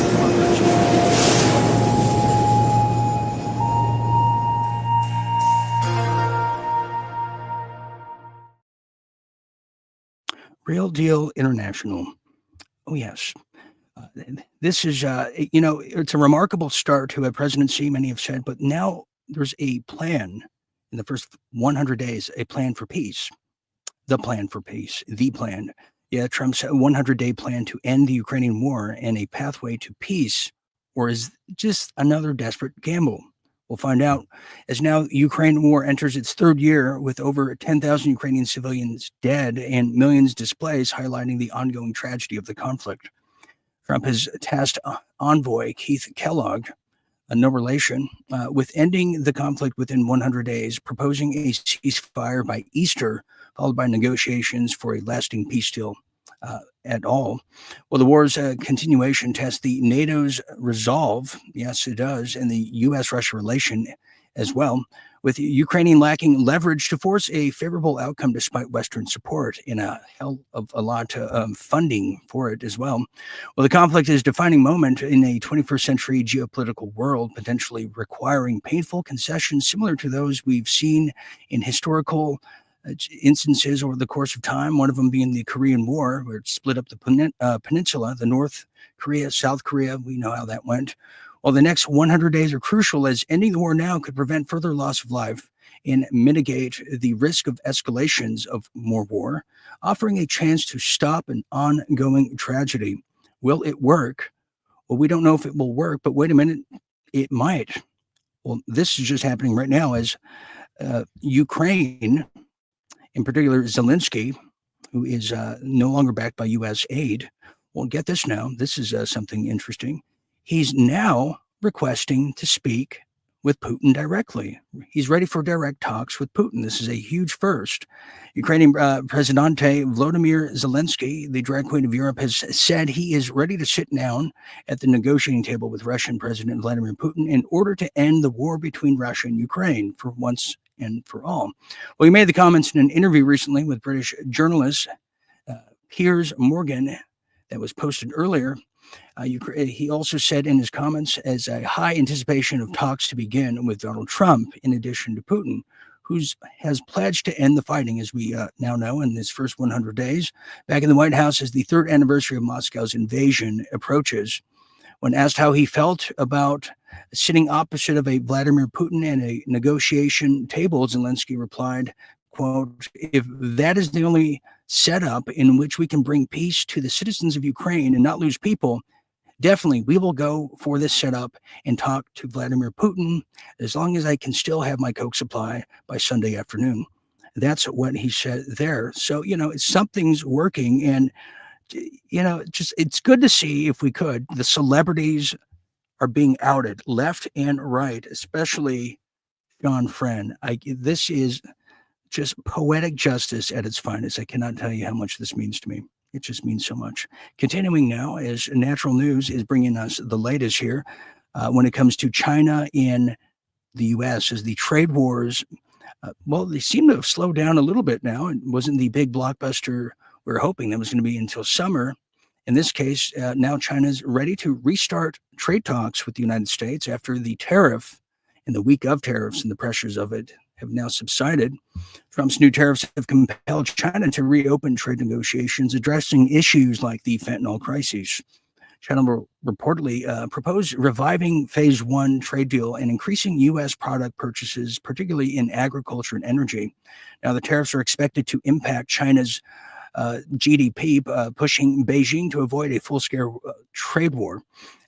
Real Deal International. Oh, yes. This is, it's a remarkable start to a presidency, many have said, but now there's a plan in the first 100 days, a plan for peace. The plan for peace, the plan. Yeah, Trump's 100-day plan to end the Ukrainian war and a pathway to peace, or is just another desperate gamble? We'll find out. As now Ukraine war enters its third year with over 10,000 Ukrainian civilians dead and millions displaced, highlighting the ongoing tragedy of the conflict. Trump has tasked envoy Keith Kellogg, no relation, with ending the conflict within 100 days, proposing a ceasefire by Easter, followed by negotiations for a lasting peace deal at all. Well, the war's continuation tests the NATO's resolve, yes, it does, and the U.S.-Russia relation as well, with Ukraine lacking leverage to force a favorable outcome despite Western support and a hell of a lot of funding for it as well. Well, the conflict is a defining moment in a 21st century geopolitical world, potentially requiring painful concessions similar to those we've seen in historical instances over the course of time, one of them being the Korean War, where it split up the peninsula, the North Korea, South Korea. We know how that went. Well, the next 100 days are crucial, as ending the war now could prevent further loss of life and mitigate the risk of escalations of more war, offering a chance to stop an ongoing tragedy. Will it work? Well, we don't know if it will work, but wait a minute, it might. Well, this is just happening right now as Ukraine, in particular Zelensky, who is no longer backed by U.S. aid. Well, get this now. This is something interesting. He's now requesting to speak with Putin directly. He's ready for direct talks with Putin. This is a huge first. Ukrainian Presidente Volodymyr Zelensky, the drag queen of Europe, has said he is ready to sit down at the negotiating table with Russian President Vladimir Putin in order to end the war between Russia and Ukraine for once and for all. Well, he made the comments in an interview recently with British journalist Piers Morgan that was posted earlier. He also said in his comments, as a high anticipation of talks to begin with Donald Trump, in addition to Putin, who has pledged to end the fighting, as we now know, in this first 100 days. Back in the White House, as the third anniversary of Moscow's invasion approaches, when asked how he felt about sitting opposite of a Vladimir Putin at a negotiation table, Zelensky replied, quote, "If that is the only setup in which we can bring peace to the citizens of Ukraine and not lose people, definitely we will go for this setup and talk to Vladimir Putin as long as I can still have my Coke supply by Sunday afternoon." That's what he said there. So, something's working, and, it's good to see, if we could, the celebrities are being outed left and right, especially John Friend. This is just poetic justice at its finest. I cannot tell you how much this means to me. It just means so much. Continuing now, as Natural News is bringing us the latest here when it comes to China and the U.S. as the trade wars, they seem to have slowed down a little bit now. It wasn't the big blockbuster we were hoping that was going to be until summer. In this case, now China's ready to restart trade talks with the United States after the tariff and the week of tariffs and the pressures of it have now subsided. Trump's new tariffs have compelled China to reopen trade negotiations, addressing issues like the fentanyl crisis. Channel reportedly proposed reviving phase one trade deal and increasing U.S. product purchases, particularly in agriculture and energy. Now, the tariffs are expected to impact China's GDP, pushing Beijing to avoid a full-scale trade war.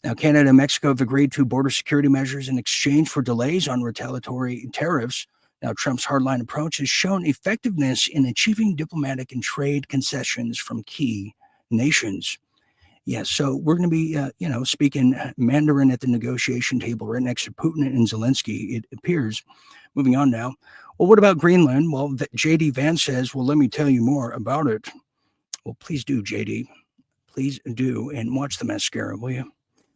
Now, Canada and Mexico have agreed to border security measures in exchange for delays on retaliatory tariffs. Now, Trump's hardline approach has shown effectiveness in achieving diplomatic and trade concessions from key nations. Yes, so we're going to be, speaking Mandarin at the negotiation table right next to Putin and Zelensky, it appears. Moving on now. Well, what about Greenland? Well, J.D. Vance says, well, let me tell you more about it. Well, please do, J.D. Please do, and watch the mascara, will you?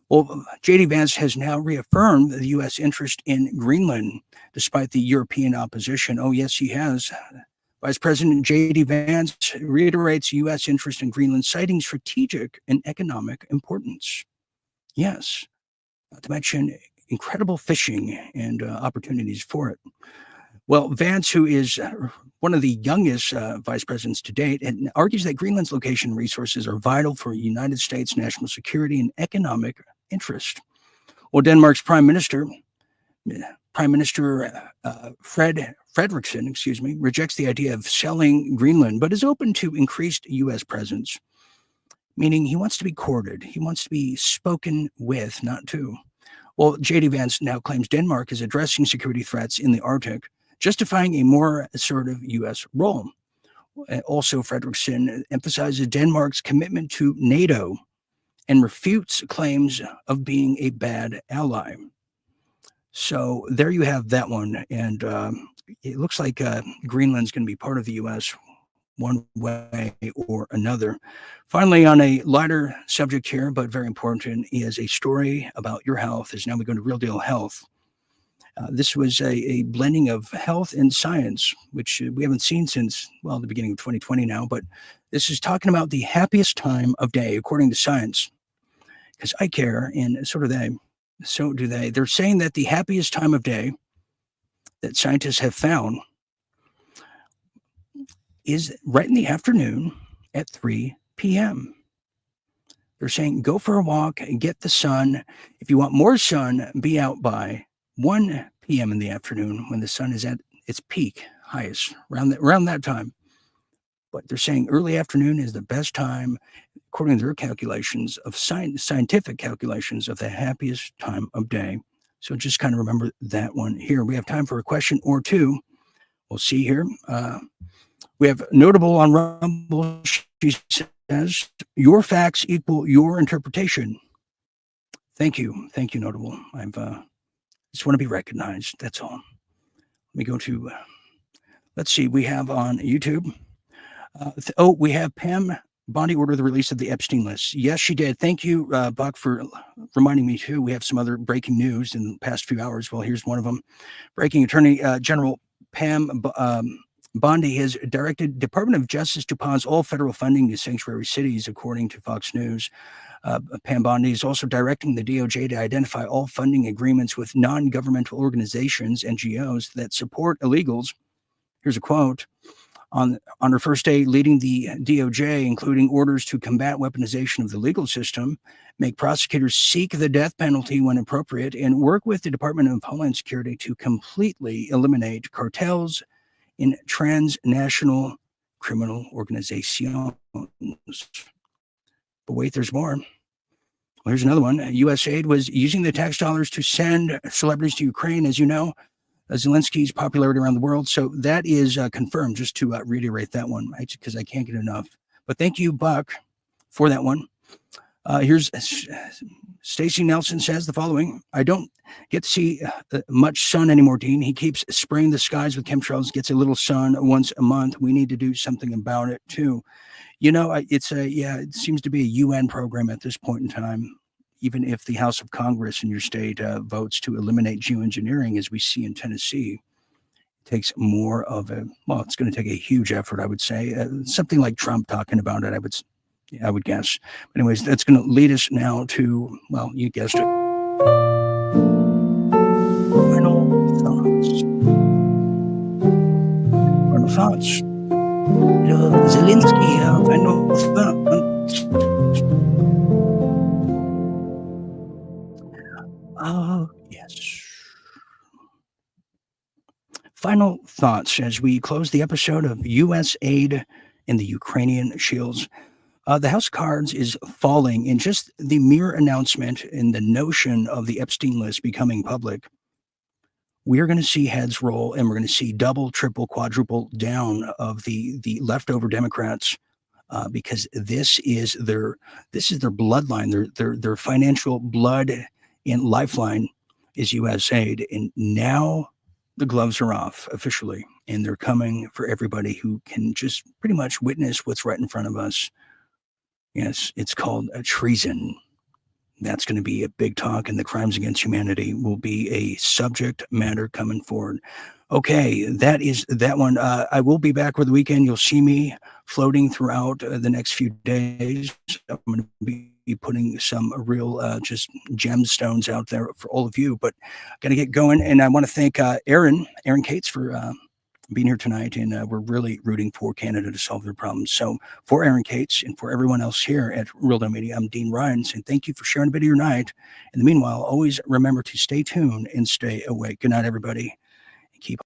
Well, J.D. Vance has now reaffirmed the U.S. interest in Greenland, despite the European opposition. Oh, yes, he has. Vice President J.D. Vance reiterates U.S. interest in Greenland, citing strategic and economic importance. Yes, not to mention incredible fishing and opportunities for it. Well, Vance, who is one of the youngest vice presidents to date, and argues that Greenland's location and resources are vital for United States national security and economic interest. Well, Denmark's Prime Minister Frederiksen, rejects the idea of selling Greenland, but is open to increased U.S. presence, meaning he wants to be courted. He wants to be spoken with, not to. Well, J.D. Vance now claims Denmark is addressing security threats in the Arctic, justifying a more assertive U.S. role. Also, Frederiksen emphasizes Denmark's commitment to NATO and refutes claims of being a bad ally. So there you have that one. And it looks like Greenland's going to be part of the U.S. one way or another. Finally, on a lighter subject here, but very important, is a story about your health. As now we go to Real Deal Health. This was a blending of health and science, which we haven't seen since, well, the beginning of 2020 now. But this is talking about the happiest time of day, according to science, because I care, and so do they. So do they. They're saying that the happiest time of day that scientists have found is right in the afternoon at 3 p.m. They're saying go for a walk and get the sun. If you want more sun, be out by 1 p.m. in the afternoon when the sun is at its peak, highest, around that time. But they're saying early afternoon is the best time, according to their calculations of scientific calculations of the happiest time of day. So just kind of remember that one here. We have time for a question or two. We'll see here. We have Notable on Rumble. She says, your facts equal your interpretation. Thank you. Thank you, Notable. I've just want to be recognized. That's all. Let me go to, let's see, we have on YouTube. We have Pam Bondi ordered the release of the Epstein list. Yes, she did. Thank you, Buck, for reminding me too. We have some other breaking news in the past few hours. Well, here's one of them. Breaking Attorney General Pam Bondi has directed Department of Justice to pause all federal funding to sanctuary cities, according to Fox News. Pam Bondi is also directing the DOJ to identify all funding agreements with non-governmental organizations, NGOs, that support illegals. Here's a quote. On her first day leading the DOJ, including orders to combat weaponization of the legal system, make prosecutors seek the death penalty when appropriate, and work with the Department of Homeland Security to completely eliminate cartels in transnational criminal organizations. But wait, there's more. Well, here's another one. USAID was using the tax dollars to send celebrities to Ukraine, as you know. Zelensky's popularity around the world. So that is confirmed, just to reiterate that one, because I can't get enough. But thank you, Buck, for that one. Here's Stacy Nelson says the following. I don't get to see much sun anymore, Dean. He keeps spraying the skies with chemtrails, gets a little sun once a month. We need to do something about it, too. You know, it seems to be a UN program at this point in time. Even if the House of Congress in your state votes to eliminate geoengineering, as we see in Tennessee, it takes more of it's going to take a huge effort, I would say. Something like Trump talking about it, I would guess. But anyways, that's going to lead us now to, well, you guessed it. Final thoughts. Zelensky, final thoughts. Yes. Final thoughts as we close the episode of USAID and the Ukrainian Shills. The house cards is falling in just the mere announcement and the notion of the Epstein list becoming public. We're going to see heads roll, and we're going to see double, triple, quadruple down of the leftover Democrats, because this is their bloodline, their financial blood and lifeline is USAID, and now the gloves are off officially, and they're coming for everybody who can just pretty much witness what's right in front of us. Yes, it's called a treason. That's going to be a big talk, and the crimes against humanity will be a subject matter coming forward. Okay, that is that one. I will be back over the weekend. You'll see me floating throughout the next few days. I'm going to be putting some real just gemstones out there for all of you, but I'm going to get going. And I want to thank Aaron Cates for being here tonight, and we're really rooting for Canada to solve their problems. So for Aaron Cates and for everyone else here at Real Dumb Media, I'm Dean Ryan, and thank you for sharing a bit of your night. In the meanwhile, always remember to stay tuned and stay awake. Good night, everybody. And keep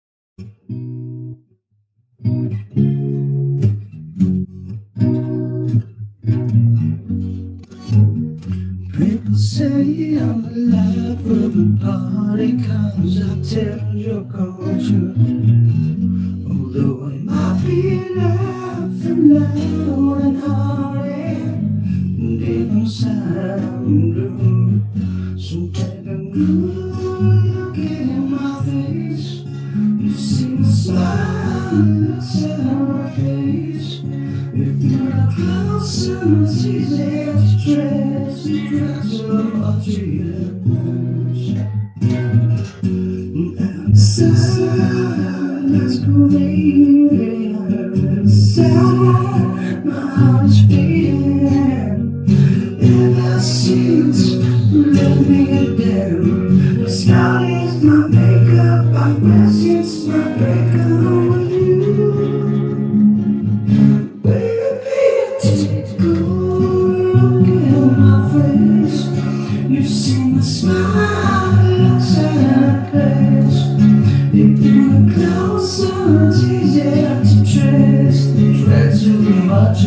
People say I'm the life of the party, 'cause I tell your culture. Although I might be laughing loud and hard, and deep inside I'm blue. So take a good look in my face. You see the smile that's on my face. If you're closer, it's easy to trace. So much outside, let's go baby. Inside, my heart is beating. Ever since you let me down, the sky is my makeup. I guess it's my breakup with you. Baby, take a good look in my face. You see my smile outside place. If you're closer, it's easier to trace the threads of the much.